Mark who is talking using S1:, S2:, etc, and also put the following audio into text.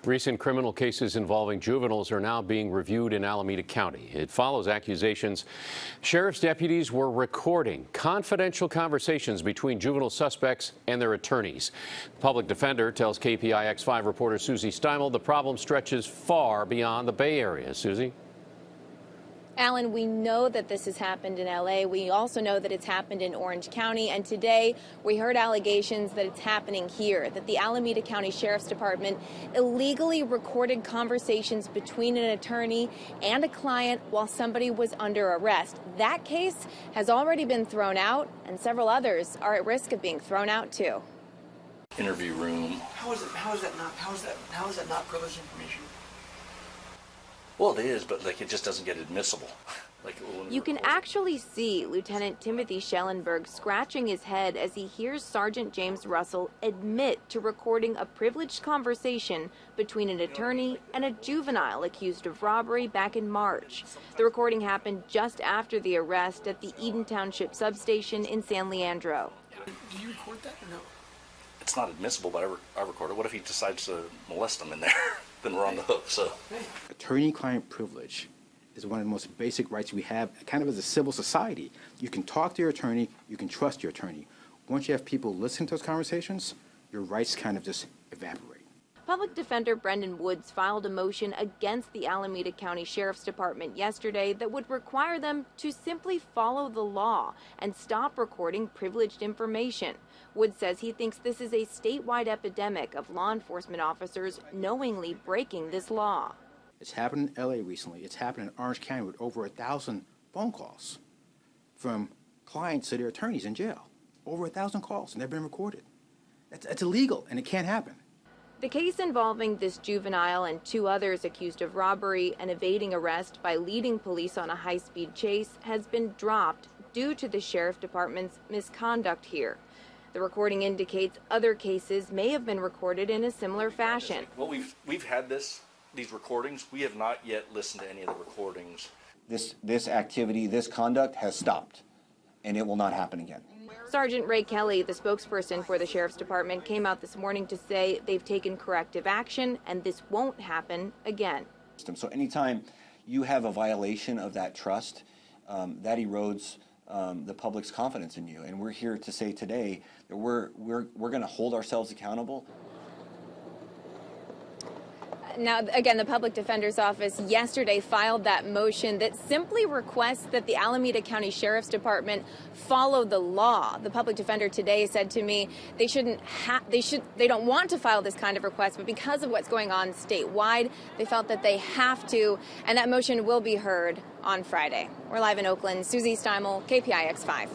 S1: Recent criminal cases involving juveniles are now being reviewed in Alameda County. It follows accusations sheriff's deputies were recording confidential conversations between juvenile suspects and their attorneys. The public defender tells KPIX 5 reporter Susie Steimle the problem stretches far beyond the Bay Area. Susie?
S2: Alan, we know that this has happened in L.A. We also know that it's happened in Orange County. And today we heard allegations that it's happening here, that the Alameda County Sheriff's Department illegally recorded conversations between an attorney and a client while somebody was under arrest. That case has already been thrown out, and several others are at risk of being thrown out, too.
S3: Interview room.
S4: How is that not privileged information?
S3: Well, it is, but it just doesn't get admissible.
S2: You can actually see Lieutenant Timothy Schellenberg scratching his head as he hears Sergeant James Russell admit to recording a privileged conversation between an attorney and a juvenile accused of robbery back in March. The recording happened just after the arrest at the Eden Township substation in San Leandro.
S4: Do you record that or no?
S3: It's not admissible, but I record it. What if he decides to molest them in there? Then we're on the hook. So,
S5: attorney-client privilege is one of the most basic rights we have, kind of as a civil society. You can talk to your attorney, you can trust your attorney. Once you have people listen to those conversations, your rights kind of just evaporate.
S2: Public Defender Brendan Woods filed a motion against the Alameda County Sheriff's Department yesterday that would require them to simply follow the law and stop recording privileged information. Woods says he thinks this is a statewide epidemic of law enforcement officers knowingly breaking this law.
S5: It's happened in L.A. recently. It's happened in Orange County with over 1,000 phone calls from clients to their attorneys in jail. Over 1,000 calls, and they've been recorded. That's illegal, and it can't happen.
S2: The case involving this juvenile and 2 others accused of robbery and evading arrest by leading police on a high-speed chase has been dropped due to the Sheriff Department's misconduct here. The recording indicates other cases may have been recorded in a similar fashion.
S3: Well, we've had these recordings. We have not yet listened to any of the recordings.
S6: This activity, this conduct has stopped, and it will not happen again.
S2: Sergeant Ray Kelly, the spokesperson for the Sheriff's Department, came out this morning to say they've taken corrective action and this won't happen again.
S6: So anytime you have a violation of that trust, that erodes the public's confidence in you. And we're here to say today that we're going to hold ourselves accountable.
S2: Now, again, the Public Defender's Office yesterday filed that motion that simply requests that the Alameda County Sheriff's Department follow the law. The Public Defender today said to me they don't want to file this kind of request, but because of what's going on statewide, they felt that they have to, and that motion will be heard on Friday. We're live in Oakland. Susie Steimle, KPIX 5.